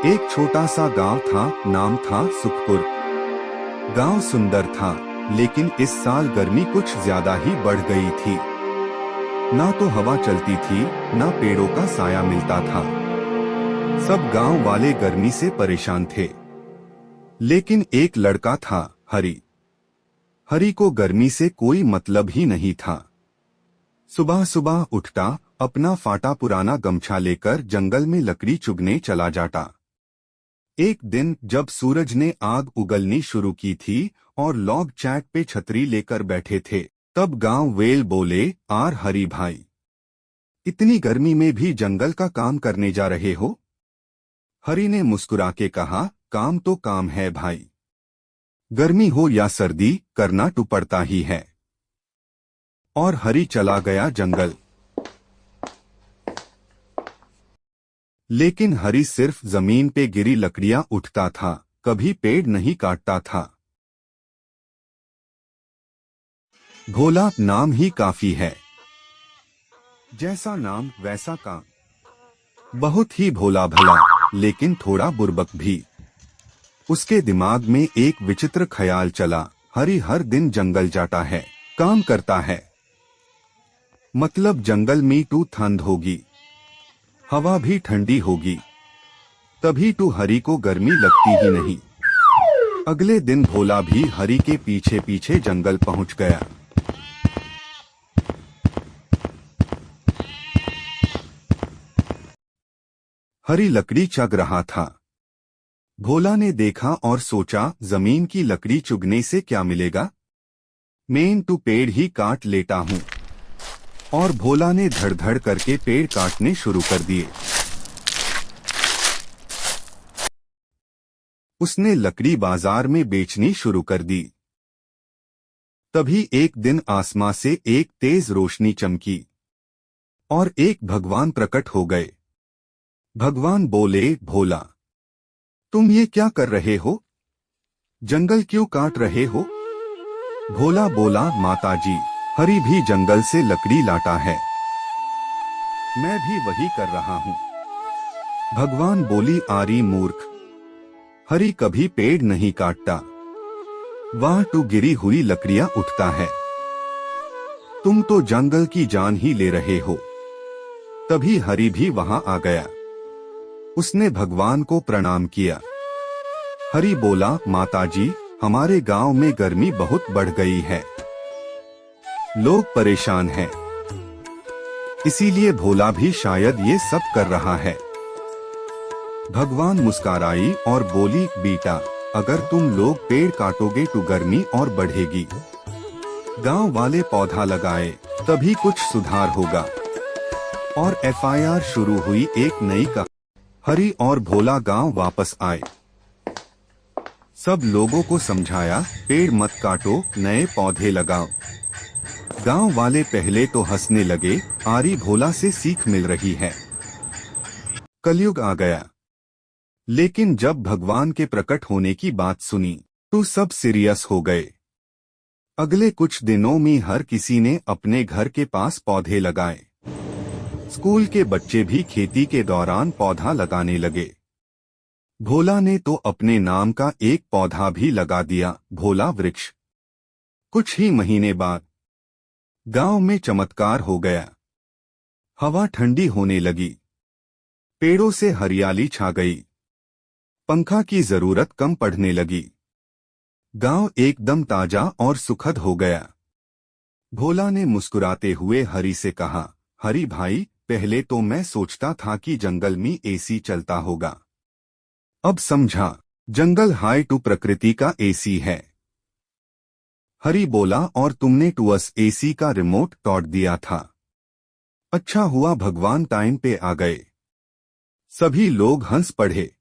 एक छोटा सा गांव था, नाम था सुखपुर। गांव सुंदर था, लेकिन इस साल गर्मी कुछ ज्यादा ही बढ़ गई थी। ना तो हवा चलती थी, ना पेड़ों का साया मिलता था। सब गांव वाले गर्मी से परेशान थे। लेकिन एक लड़का था, हरी। हरी को गर्मी से कोई मतलब ही नहीं था। सुबह सुबह उठता, अपना फाटा पुराना गमछा लेकर जंगल में लकड़ी चुगने चला जाता। एक दिन जब सूरज ने आग उगलनी शुरू की थी और लोग चैट पे छतरी लेकर बैठे थे, तब गांव वेल बोले, आर हरी भाई, इतनी गर्मी में भी जंगल का काम करने जा रहे हो? हरी ने मुस्कुरा के कहा, काम तो काम है भाई। गर्मी हो या सर्दी, करना तो पड़ता ही है। और हरी चला गया जंगल। लेकिन हरी सिर्फ जमीन पे गिरी लकड़ियां उठता था, कभी पेड़ नहीं काटता था। भोला नाम ही काफी है। जैसा नाम वैसा काम। बहुत ही भोला भला, लेकिन थोड़ा बुर्बक भी। उसके दिमाग में एक विचित्र ख्याल चला, हरी हर दिन जंगल जाता है, काम करता है, मतलब जंगल में तो ठंड होगी, हवा भी ठंडी होगी, तभी तो हरी को गर्मी लगती ही नहीं। अगले दिन भोला भी हरी के पीछे पीछे जंगल पहुंच गया। हरी लकड़ी चग रहा था। भोला ने देखा और सोचा, जमीन की लकड़ी चुगने से क्या मिलेगा, मैं तो पेड़ ही काट लेता हूँ। और भोला ने धड़ धड़ करके पेड़ काटने शुरू कर दिए। उसने लकड़ी बाजार में बेचनी शुरू कर दी। तभी एक दिन आसमां से एक तेज रोशनी चमकी और एक भगवान प्रकट हो गए। भगवान बोले, भोला, तुम ये क्या कर रहे हो? जंगल क्यों काट रहे हो? भोला बोला, माताजी, हरी भी जंगल से लकड़ी लाता है, मैं भी वही कर रहा हूँ। भगवान बोली, आरी मूर्ख, हरी कभी पेड़ नहीं काटता, वहां तो गिरी हुई लकड़ियां उठता है। तुम तो जंगल की जान ही ले रहे हो। तभी हरी भी वहां आ गया। उसने भगवान को प्रणाम किया। हरी बोला, माताजी, हमारे गांव में गर्मी बहुत बढ़ गई है, लोग परेशान हैं, इसीलिए भोला भी शायद ये सब कर रहा है। भगवान मुस्कुराई और बोली, बेटा, अगर तुम लोग पेड़ काटोगे तो गर्मी और बढ़ेगी। गांव वाले पौधा लगाए, तभी कुछ सुधार होगा। और एफआईआर शुरू हुई एक नई का। हरी और भोला गांव वापस आए। सब लोगों को समझाया, पेड़ मत काटो, नए पौधे लगाओ। गांव वाले पहले तो हंसने लगे, आरी भोला से सीख मिल रही है। कलयुग आ गया। लेकिन जब भगवान के प्रकट होने की बात सुनी तो सब सीरियस हो गए। अगले कुछ दिनों में हर किसी ने अपने घर के पास पौधे लगाए। स्कूल के बच्चे भी खेती के दौरान पौधा लगाने लगे। भोला ने तो अपने नाम का एक पौधा भी लगा दिया, भोला वृक्ष। कुछ ही महीने बाद गांव में चमत्कार हो गया। हवा ठंडी होने लगी, पेड़ों से हरियाली छा गई, पंखा की जरूरत कम पड़ने लगी। गांव एकदम ताजा और सुखद हो गया। भोला ने मुस्कुराते हुए हरी से कहा, हरी भाई, पहले तो मैं सोचता था कि जंगल में एसी चलता होगा, अब समझा, जंगल हाई टू प्रकृति का एसी है। हरी बोला, और तुमने टूअस एसी का रिमोट तोड़ दिया था। अच्छा हुआ भगवान टाइम पे आ गए। सभी लोग हंस पड़े।